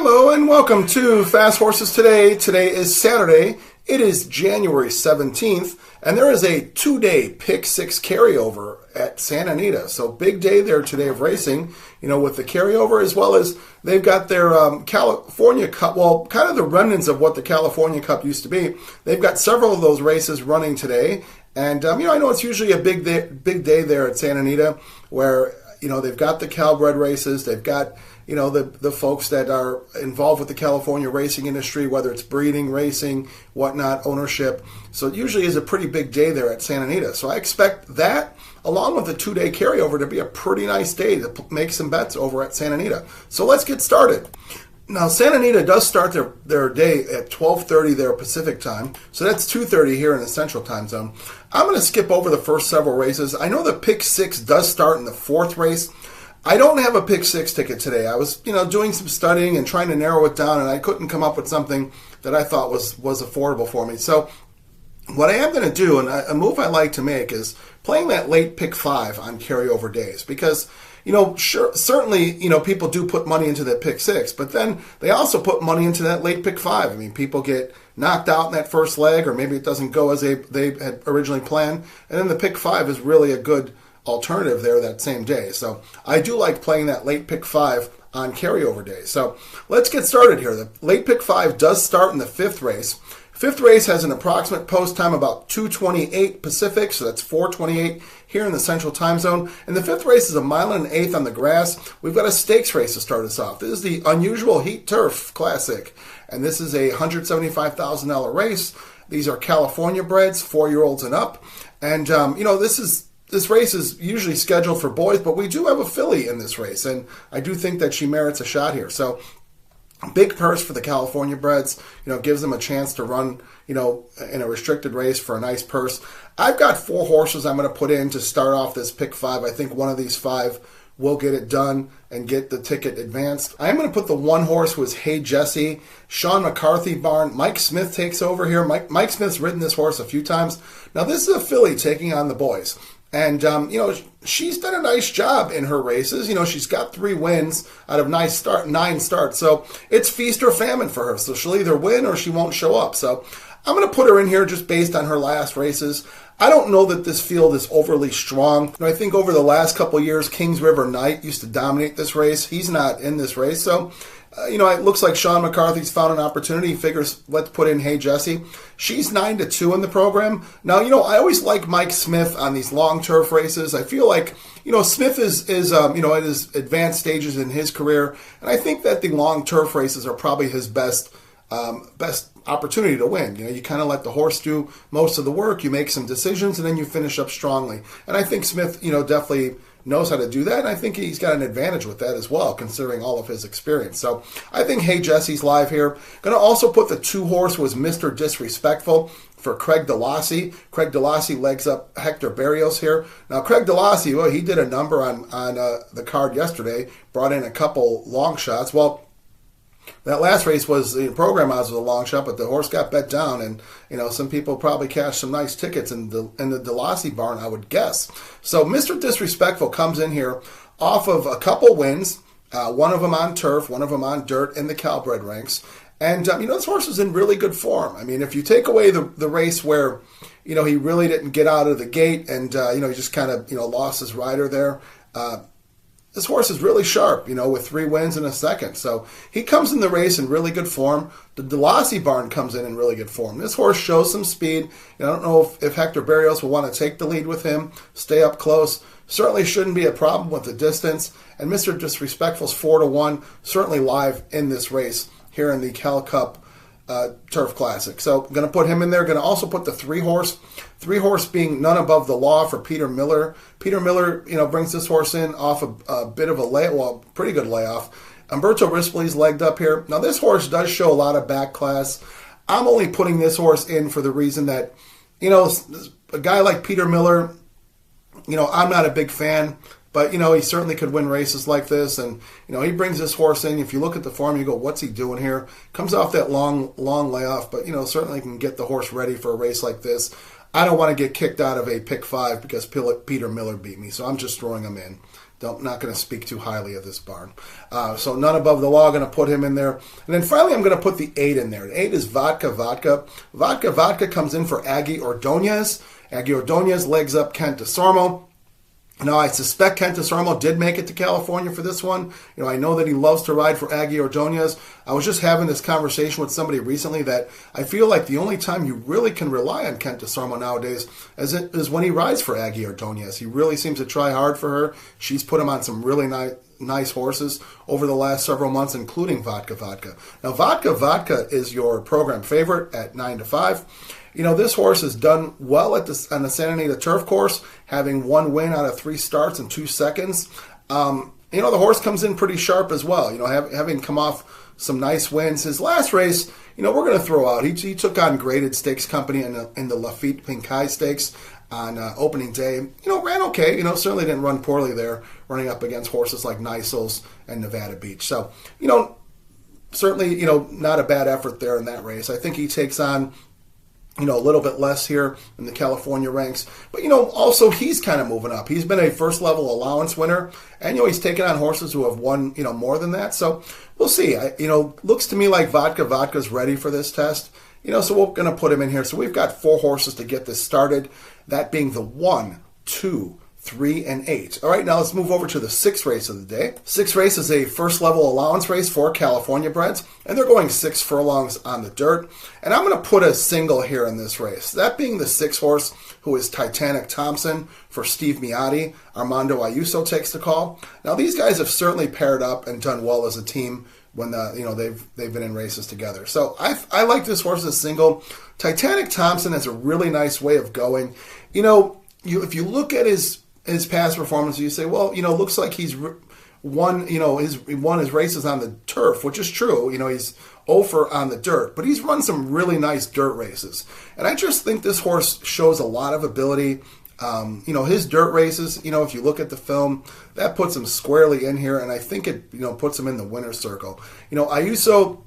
Hello and welcome to Fast Horses Today. Today is Saturday. It is January 17th, and there is a two-day Pick 6 carryover at Santa Anita. So big day there today of racing, with the carryover, as well as they've got their California Cup, well, kind of the remnants of what the California Cup used to be. They've got several of those races running today. And, I know it's usually a big day there at Santa Anita where, they've got the Calbred races, they've got the folks that are involved with the California racing industry, whether it's breeding, racing, whatnot, ownership. So it usually is a pretty big day there at Santa Anita. So I expect that, along with the two-day carryover, to be a pretty nice day to make some bets over at Santa Anita. So let's get started. Now, Santa Anita does start their day at 12:30 their Pacific time, so that's 2:30 here in the Central Time Zone. I'm going to skip over the first several races. I know the Pick 6 does start in the fourth race. I don't have a Pick 6 ticket today. I was, doing some studying and trying to narrow it down, and I couldn't come up with something that I thought was affordable for me. So what I am going to do, and a move I like to make, is playing that late Pick 5 on carryover days, because certainly, people do put money into that Pick 6, but then they also put money into that late Pick 5. I mean, people get knocked out in that first leg, or maybe it doesn't go as they had originally planned, and then the Pick 5 is really a good alternative there that same day. So I do like playing that late Pick 5 on carryover days. So let's get started here. The late Pick 5 does start in the fifth race. Fifth race has an approximate post time about 2:28 Pacific, so that's 4:28 here in the Central Time Zone. And the fifth race is a mile and an eighth on the grass. We've got a stakes race to start us off. This is the Unusual Heat Turf Classic, and this is a $175,000 race. These are California breds, 4-year-olds and up. And, this race is usually scheduled for boys, but we do have a filly in this race, and I do think that she merits a shot here. So big purse for the California breds, gives them a chance to run, in a restricted race for a nice purse. I've got 4 horses I'm going to put in to start off this Pick 5. I think one of these 5 will get it done and get the ticket advanced. I'm going to put the one horse who is Hey Jesse, Sean McCarthy barn. Mike Smith takes over here. Mike Smith's ridden this horse a few times. Now, this is a filly taking on the boys. And, she's done a nice job in her races. She's got 3 wins out of 9 starts. So it's feast or famine for her. So she'll either win or she won't show up. So I'm going to put her in here just based on her last races. I don't know that this field is overly strong. I think over the last couple of years, Kings River Knight used to dominate this race. He's not in this race. So, it looks like Sean McCarthy's found an opportunity. He figures, let's put in Hey Jesse. She's 9-2 in the program. Now, I always like Mike Smith on these long turf races. I feel like, Smith is at his advanced stages in his career. And I think that the long turf races are probably his best opportunity to win. You kind of let the horse do most of the work. You make some decisions, and then you finish up strongly. And I think Smith, definitely knows how to do that, and I think he's got an advantage with that as well, considering all of his experience. So I think Hey Jesse's live here. Going to also put the 2 horse was Mr. Disrespectful for Craig DeLassy. Craig DeLassy legs up Hector Barrios here. Now, Craig DeLassy, well, he did a number on the card yesterday, brought in a couple long shots. Well, that last race was the program odds was a long shot, but the horse got bet down, and some people probably cashed some nice tickets in the DeLassy barn, I would guess. So Mr. Disrespectful comes in here off of a couple wins, one of them on turf, one of them on dirt in the Calbred ranks, and this horse is in really good form. I mean, if you take away the race where he really didn't get out of the gate, and he just kind of lost his rider there. This horse is really sharp, with 3 wins and a second. So he comes in the race in really good form. The DeLassy barn comes in really good form. This horse shows some speed. I don't know if Hector Barrios will want to take the lead with him, stay up close. Certainly shouldn't be a problem with the distance. And Mr. Disrespectful's 4-1, certainly live in this race here in the Cal Cup Turf Classic. So I'm going to put him in there. Going to also put the 3 horse. 3 horse being None Above the Law for Peter Miller. Peter Miller, brings this horse in off a bit of a pretty good layoff. Umberto Rispoli's legged up here. Now this horse does show a lot of back class. I'm only putting this horse in for the reason that, a guy like Peter Miller, I'm not a big fan. But, he certainly could win races like this. And, he brings this horse in. If you look at the form, you go, what's he doing here? Comes off that long layoff, but, certainly can get the horse ready for a race like this. I don't want to get kicked out of a Pick 5 because Peter Miller beat me, so I'm just throwing him in. Not going to speak too highly of this barn. So none above the law, going to put him in there. And then finally, I'm going to put the 8 in there. The 8 is Vodka Vodka. Vodka Vodka comes in for Aggie Ordonez. Aggie Ordonez legs up Kent DeSormo. Now, I suspect Kent DeSormo did make it to California for this one. I know that he loves to ride for Aggie Ordonez. I was just having this conversation with somebody recently that I feel like the only time you really can rely on Kent DeSormo nowadays is when he rides for Aggie Ordonez. He really seems to try hard for her. She's put him on some really nice horses over the last several months, including Vodka Vodka. Now, Vodka Vodka is your program favorite at 9-5. This horse has done well on the Santa Anita turf course, having 1 win out of 3 starts in 2 seconds. The horse comes in pretty sharp as well, having come off some nice wins. His last race, we're going to throw out. He took on Graded Stakes Company in the Lafitte Pinkai Stakes on opening day. Ran okay. Certainly didn't run poorly there, running up against horses like Nisles and Nevada Beach. So, certainly, not a bad effort there in that race. I think he takes on a little bit less here in the California ranks. But, also he's kind of moving up. He's been a first-level allowance winner, and, he's taken on horses who have won, more than that. So we'll see. Looks to me like Vodka Vodka's ready for this test. So we're going to put him in here. So we've got 4 horses to get this started, that being the 1, 2, 3, and 8. All right, now let's move over to the 6th race of the day. 6th race is a first-level allowance race for California breds, and they're going 6 furlongs on the dirt. And I'm going to put a single here in this race, that being the 6th horse, who is Titanic Thompson for Steve Miotti. Armando Ayuso takes the call. Now, these guys have certainly paired up and done well as a team when they've been in races together. So I like this horse as a single. Titanic Thompson has a really nice way of going. If you look at his past performance, you say, well, looks like he's won his races on the turf, which is true. He's over on the dirt, but he's run some really nice dirt races. And I just think this horse shows a lot of ability. His dirt races, if you look at the film, that puts him squarely in here, and I think it, puts him in the winner's circle. Ayuso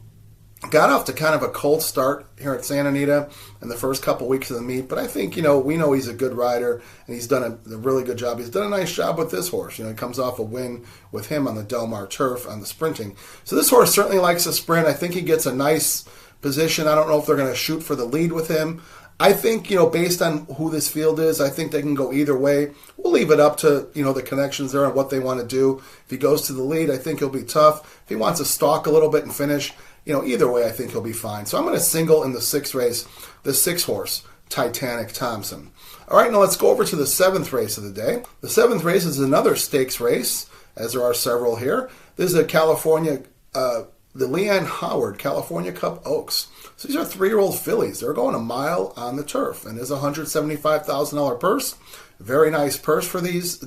got off to kind of a cold start here at Santa Anita in the first couple weeks of the meet, but I think, we know he's a good rider, and he's done a really good job. He's done a nice job with this horse. He comes off a win with him on the Del Mar turf on the sprinting. So this horse certainly likes to sprint. I think he gets a nice position. I don't know if they're going to shoot for the lead with him. I think, based on who this field is, I think they can go either way. We'll leave it up to, the connections there and what they want to do. If he goes to the lead, I think he'll be tough. If he wants to stalk a little bit and finish, either way, I think he'll be fine. So I'm going to single in the 6th race, the 6th horse, Titanic Thompson. All right, now let's go over to the 7th race of the day. The 7th race is another stakes race, as there are several here. This is a California, the Leanne Howard California Cup Oaks. So these are 3-year-old fillies. They're going a mile on the turf, and there's a $175,000 purse. Very nice purse for these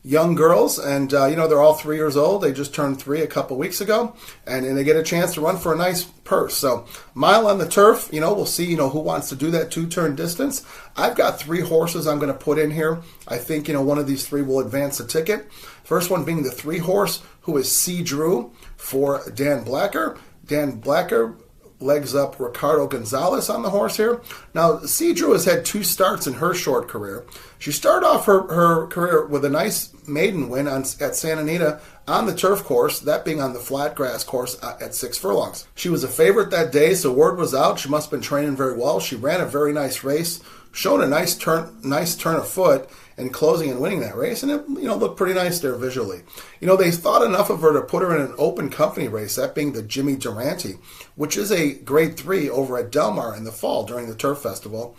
young girls, and they're all 3 years old. They just turned 3 a couple weeks ago, and they get a chance to run for a nice purse. So mile on the turf, we'll see who wants to do that 2-turn distance. I've got 3 horses I'm going to put in here. I think one of these 3 will advance the ticket. First one being the 3 horse, who is C. Drew for Dan Blacker. Dan Blacker legs up Ricardo Gonzalez on the horse here. Now, C. Drew has had 2 starts in her short career. She started off her career with a nice maiden win at Santa Anita on the turf course, that being on the flat grass course at 6 furlongs. She was a favorite that day, so word was out. She must have been training very well. She ran a very nice race, showed a nice turn of foot, and closing and winning that race, and it looked pretty nice there visually. They thought enough of her to put her in an open company race, that being the Jimmy Durante, which is a grade 3 over at Del Mar in the fall during the Turf Festival.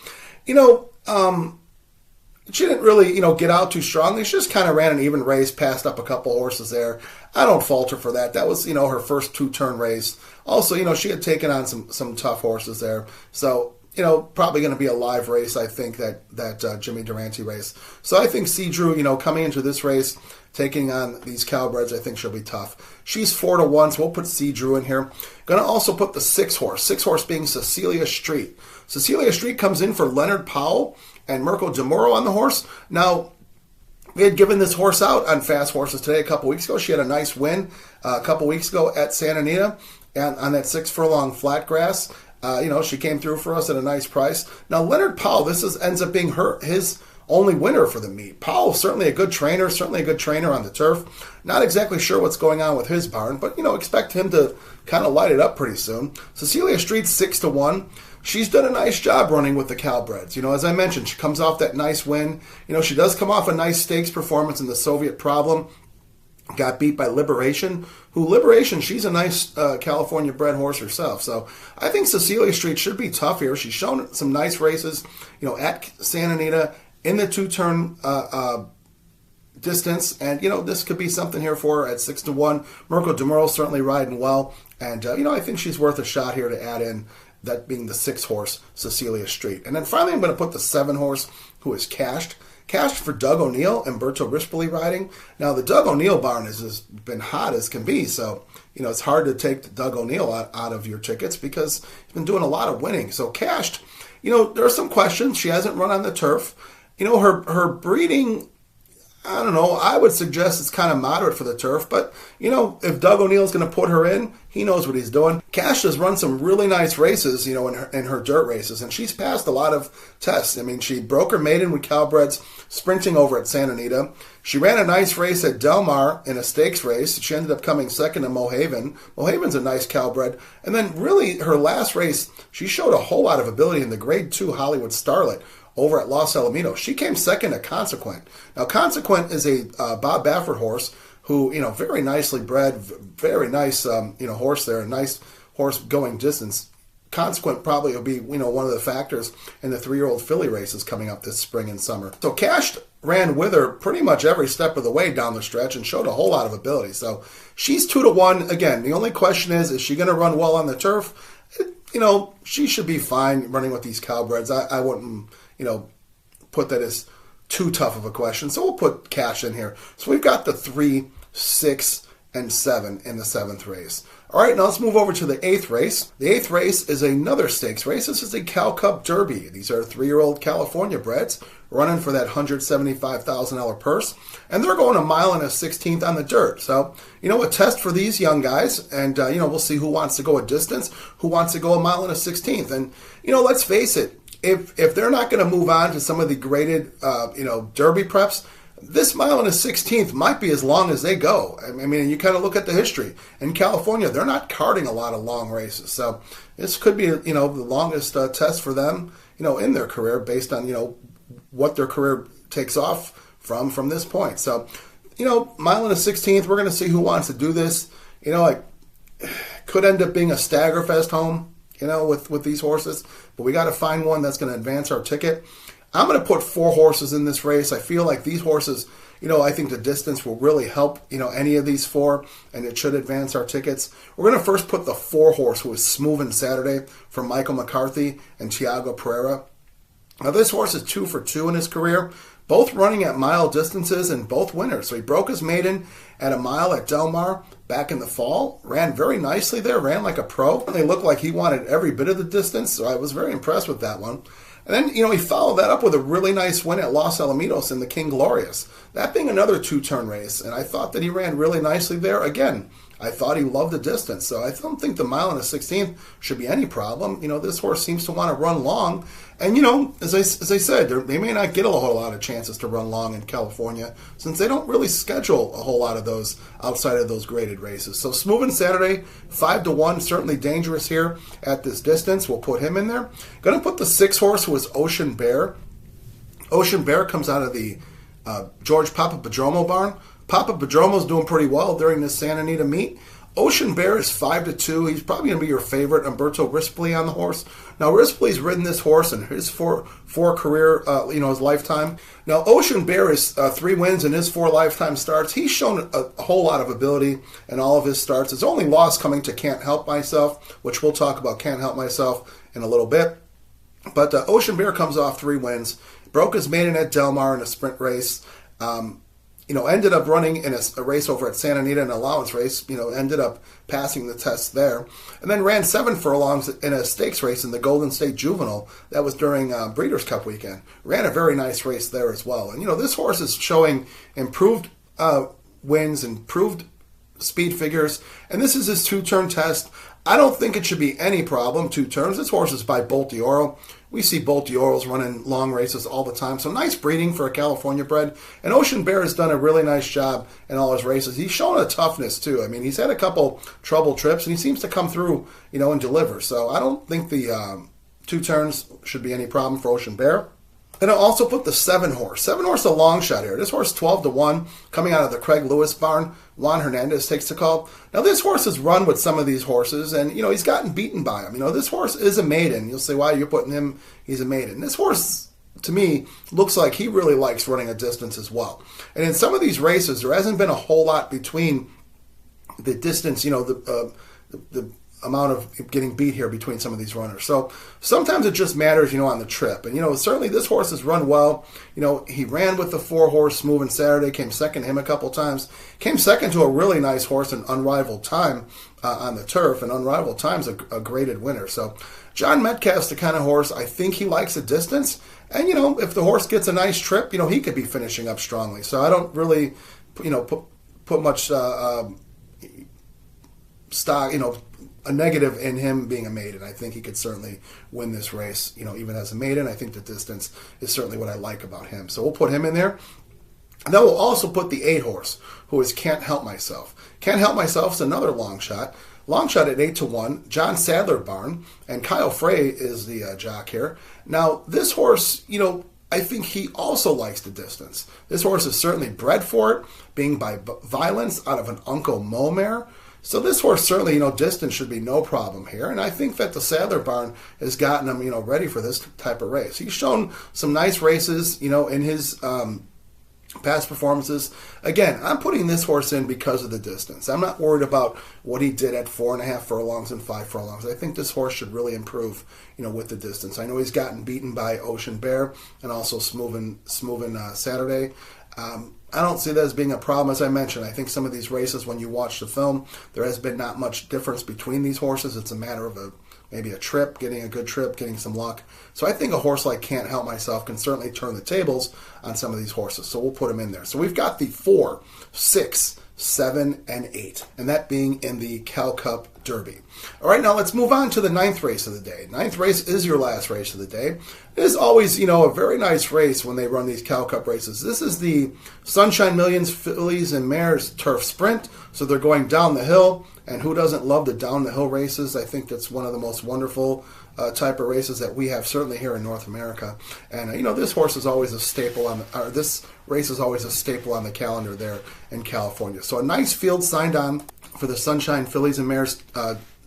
She didn't really, get out too strongly. She just kind of ran an even race, passed up a couple horses there. I don't fault her for that. That was, her first 2-turn race. Also, she had taken on some tough horses there. So, probably going to be a live race, I think, that Jimmy Durante race. So I think C. Drew, coming into this race, taking on these Cowbreds, I think she'll be tough. She's 4-1, so we'll put C. Drew in here. Going to also put the 6 horse. 6 horse being Cecilia Street. Cecilia Street comes in for Leonard Powell and Mirko DeMuro on the horse. Now, we had given this horse out on Fast Horses today a couple weeks ago. She had a nice win a couple weeks ago at Santa Anita and on that 6 furlong flat grass. She came through for us at a nice price. Now, Leonard Powell, ends up being his only winner for the meet. Powell's certainly a good trainer, on the turf. Not exactly sure what's going on with his barn, but, expect him to kind of light it up pretty soon. Cecilia Street's 6-1. She's done a nice job running with the Cowbreds. As I mentioned, she comes off that nice win. She does come off a nice stakes performance in the Soviet Problem. Got beat by Liberation, she's a nice California-bred horse herself. So I think Cecilia Street should be tough here. She's shown some nice races, at Santa Anita in the two-turn distance. And, this could be something here for her at 6-1. Mirko DeMuro certainly riding well. And, I think she's worth a shot here to add in, that being the 6-horse Cecilia Street. And then finally I'm going to put the 7-horse, who is cashed. Cashed for Doug O'Neill and Berto Rispoli riding. Now, the Doug O'Neill barn has been hot as can be, so, it's hard to take the Doug O'Neill out of your tickets because he's been doing a lot of winning. So, cashed, there are some questions. She hasn't run on the turf. Her breeding, I don't know, I would suggest it's kind of moderate for the turf, but, if Doug O'Neill's going to put her in, he knows what he's doing. Cash has run some really nice races, in her dirt races, and she's passed a lot of tests. I mean, she broke her maiden with Cowbreds sprinting over at Santa Anita. She ran a nice race at Del Mar in a stakes race. She ended up coming second to Mohaven. Mohaven's a nice Cowbred. And then really her last race, she showed a whole lot of ability in the Grade 2 Hollywood Starlet over at Los Alamitos. She came second to Consequent. Now, Consequent is a Bob Baffert horse who, very nicely bred, very nice, horse there, a nice horse going distance. Consequent probably will be, one of the factors in the 3-year-old filly races coming up this spring and summer. So Cashed ran with her pretty much every step of the way down the stretch and showed a whole lot of ability. So she's 2-1. Again, the only question is she going to run well on the turf? She should be fine running with these Cowbreds. I wouldn't, put that as too tough of a question. So we'll put Cash in here. So we've got the 3, 6, and 7 in the 7th race. All right, now let's move over to the 8th race. The 8th race is another stakes race. This is a Cal Cup Derby. These are 3-year-old California breds running for that $175,000 purse. And they're going 1 mile and a 16th on the dirt. So, a test for these young guys. And, we'll see who wants to go a distance, who wants to go 1 mile and a 16th. And, let's face it, if they're not going to move on to some of the graded, Derby preps, this 1 mile and a 16th might be as long as they go. I mean, you kind of look at the history. In California, they're not carting a lot of long races. So this could be, the longest test for them, in their career based on, what their career takes off from this point. So, 1 mile and a 16th, we're going to see who wants to do this. It could end up being a staggerfest home, with these horses. But we got to find one that's going to advance our ticket. I'm going to put 4 horses in this race. I feel like these horses, I think the distance will really help, any of these 4, and it should advance our tickets. We're going to first put the 4 horse, who is Smoothin' Saturday, from Michael McCarthy and Tiago Pereira. Now, this horse is 2 for 2 in his career, both running at mile distances and both winners. So he broke his maiden at 1 mile at Del Mar back in the fall, ran very nicely there, ran like a pro. They looked like he wanted every bit of the distance, so I was very impressed with that one. And then, he followed that up with a really nice win at Los Alamitos in the King Glorious. That being another 2-turn race, and I thought that he ran really nicely there. Again, I thought he loved the distance, so I don't think the 1 mile and a 16th should be any problem. This horse seems to want to run long. And, as I said, they may not get a whole lot of chances to run long in California since they don't really schedule a whole lot of those outside of those graded races. So Smoothin' Saturday, 5-1, certainly dangerous here at this distance. We'll put him in there. Going to put the 6 horse, who is Ocean Bear. Ocean Bear comes out of the George Papapadromo barn. Papapadromo's doing pretty well during this Santa Anita meet. Ocean Bear is 5-2. He's probably going to be your favorite. Umberto Rispoli on the horse. Now, Rispoli's ridden this horse in his four career, his lifetime. Now, Ocean Bear is 3 wins in his 4 lifetime starts. He's shown a whole lot of ability in all of his starts. His only loss coming to Can't Help Myself, which we'll talk about Can't Help Myself in a little bit. But Ocean Bear comes off 3 wins. Broke his maiden at Del Mar in a sprint race. Ended up running in a race over at Santa Anita, an allowance race, ended up passing the test there. And then ran 7 furlongs in a stakes race in the Golden State Juvenile. That was during Breeders' Cup weekend. Ran a very nice race there as well. And, this horse is showing improved wins, improved speed figures. And this is his 2-turn test. I don't think it should be any problem, 2 turns. This horse is by Bolt d'Oro, We see Bolt d'Oro's running long races all the time. So nice breeding for a California bred. And Ocean Bear has done a really nice job in all his races. He's shown a toughness too. I mean, he's had a couple trouble trips and he seems to come through, and deliver. So I don't think the 2 turns should be any problem for Ocean Bear. And I'll also put the 7 horse. 7 horse a long shot here. This horse 12-1 coming out of the Craig Lewis barn. Juan Hernandez takes the call. Now this horse has run with some of these horses and he's gotten beaten by them. This horse is a maiden. You'll say, why you're putting him, he's a maiden. This horse to me looks like he really likes running a distance as well. And in some of these races there hasn't been a whole lot between the distance, the amount of getting beat here between some of these runners. So sometimes it just matters, on the trip. And, certainly this horse has run well. He ran with the 4 horse Smooth and Saturday, came second to him a couple times, came second to a really nice horse in Unrivaled Time on the turf, and Unrivaled Time's a graded winner. So John Metcalf's the kind of horse I think he likes a distance. And, if the horse gets a nice trip, he could be finishing up strongly. So I don't really, put much stock, a negative in him being a maiden. I think he could certainly win this race, even as a maiden. I think the distance is certainly what I like about him. So we'll put him in there. And then we'll also put the 8 horse, who is Can't Help Myself. Can't Help Myself is another long shot. Long shot at 8-1. John Sadler barn. And Kyle Frey is the jock here. Now, this horse, I think he also likes the distance. This horse is certainly bred for it, being by Violence out of an Uncle Mo mare. So this horse certainly, distance should be no problem here. And I think that the Sadler barn has gotten him, ready for this type of race. He's shown some nice races, in his past performances. Again, I'm putting this horse in because of the distance. I'm not worried about what he did at 4.5 furlongs and 5 furlongs. I think this horse should really improve, with the distance. I know he's gotten beaten by Ocean Bear and also Smooth and Saturday. I don't see that as being a problem, as I mentioned. I think some of these races, when you watch the film, there has been not much difference between these horses. It's a matter of maybe a trip, getting a good trip, getting some luck. So I think a horse like Can't Help Myself can certainly turn the tables on some of these horses. So we'll put him in there. So we've got the 4, 6, 7, and 8, and that being in the Cal Cup Derby. All right, now let's move on to the 9th race of the day. 9th race is your last race of the day. It is always, a very nice race when they run these Cal Cup races. This is the Sunshine Millions Fillies and Mares Turf Sprint, so they're going down the hill, and who doesn't love the down the hill races? I think that's one of the most wonderful type of races that we have, certainly here in North America. And this horse is always a staple this race is always a staple on the calendar there in California. So a nice field signed on for the Sunshine Fillies and Mares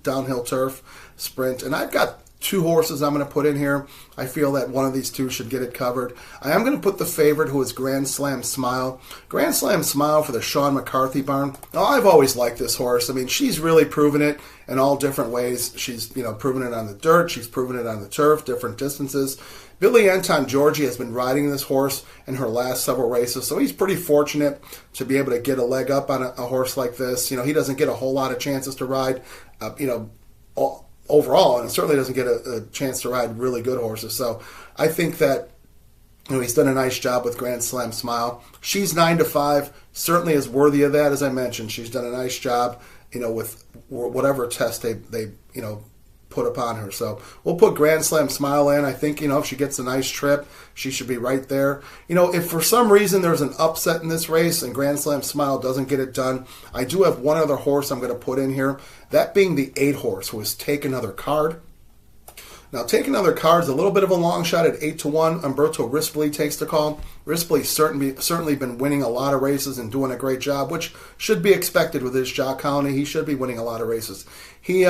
downhill turf sprint. And I've got 2 horses I'm going to put in here. I feel that one of these 2 should get it covered. I am going to put the favorite, who is Grand Slam Smile. Grand Slam Smile for the Sean McCarthy barn. Now, I've always liked this horse. I mean, she's really proven it in all different ways. She's, proven it on the dirt. She's proven it on the turf, different distances. Billy Anton Georgie has been riding this horse in her last several races, so he's pretty fortunate to be able to get a leg up on a horse like this. He doesn't get a whole lot of chances to ride, overall, and certainly doesn't get a chance to ride really good horses. So I think that he's done a nice job with Grand Slam Smile. She's 9-5, certainly is worthy of that. As I mentioned, she's done a nice job, with whatever test they put upon her. So we'll put Grand Slam Smile in. I think, if she gets a nice trip, she should be right there. If for some reason there's an upset in this race and Grand Slam Smile doesn't get it done, I do have one other horse I'm going to put in here, that being the 8 horse, who is Take Another Card. Now, Take Another Card is a little bit of a long shot at 8-1. Umberto Rispoli takes the call. Rispoli's certainly been winning a lot of races and doing a great job, which should be expected with his jock colony. He should be winning a lot of races. He,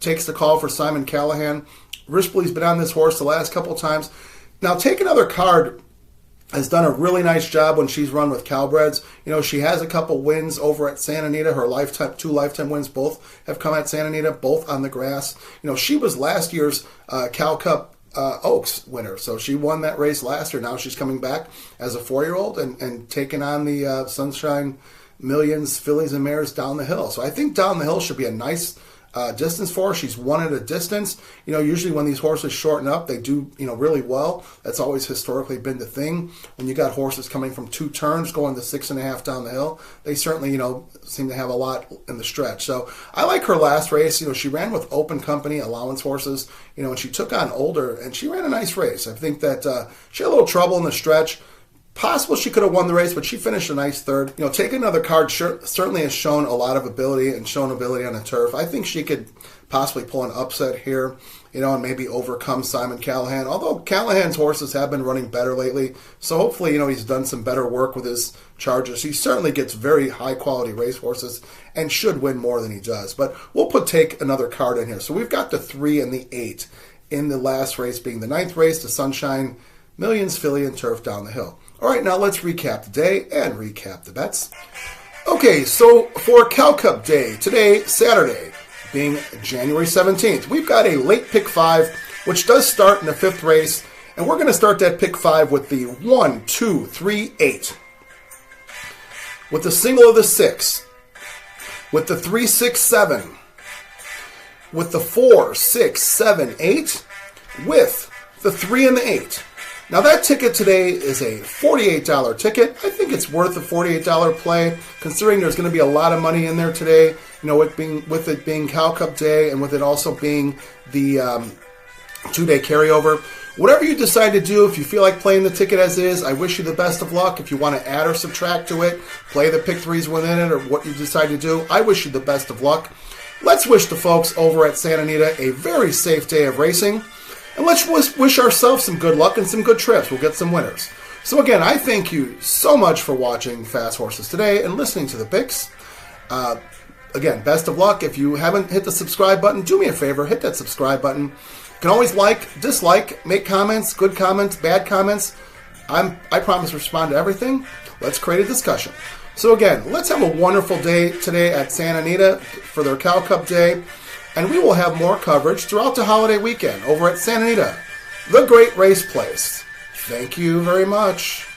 takes the call for Simon Callahan. Rispoli's been on this horse the last couple of times. Now, Take Another Card has done a really nice job when she's run with Cowbreds. She has a couple wins over at Santa Anita. Her 2 lifetime wins both have come at Santa Anita, both on the grass. She was last year's Cal Cup Oaks winner, so she won that race last year. Now she's coming back as a 4-year-old and taking on the Sunshine Millions Fillies and Mares down the hill. So I think down the hill should be a nice distance for her. She's won at a distance. Usually when these horses shorten up, they do, really well. That's always historically been the thing. When you got horses coming from 2 turns going to 6.5 down the hill, they certainly, seem to have a lot in the stretch. So I like her last race. She ran with open company, allowance horses, and she took on older, and she ran a nice race. I think that she had a little trouble in the stretch. Possible she could have won the race, but she finished a nice third. Take Another Card certainly has shown a lot of ability and shown ability on the turf. I think she could possibly pull an upset here, and maybe overcome Simon Callahan. Although Callahan's horses have been running better lately, so hopefully, he's done some better work with his charges. He certainly gets very high-quality race horses and should win more than he does. But we'll Take Another Card in here. So we've got the 3 and the 8 in the last race, being the 9th race, the Sunshine Millions Filly and Turf down the hill. All right, now let's recap the day and recap the bets. Okay, so for Cal Cup Day, today, Saturday, being January 17th, we've got a late pick 5, which does start in the 5th race, and we're going to start that pick 5 with the 1, 2, 3, 8, with the single of the 6, with the 3, 6, 7, with the 4, 6, 7, 8, with the 3 and the 8. Now that ticket today is a $48 ticket. I think it's worth a $48 play, considering there's going to be a lot of money in there today. With it being Cal Cup Day and with it also being the 2-day carryover. Whatever you decide to do, if you feel like playing the ticket as is, I wish you the best of luck. If you want to add or subtract to it, play the pick 3s within it, or what you decide to do, I wish you the best of luck. Let's wish the folks over at Santa Anita a very safe day of racing. And let's wish ourselves some good luck and some good trips. We'll get some winners. So again, I thank you so much for watching Fast Horses today and listening to the picks. Again, best of luck. If you haven't hit the subscribe button, do me a favor, hit that subscribe button. You can always like, dislike, make comments, good comments, bad comments. I promise to respond to everything. Let's create a discussion. So again, let's have a wonderful day today at Santa Anita for their Cal Cup Day. And we will have more coverage throughout the holiday weekend over at Santa Anita, the great race place. Thank you very much.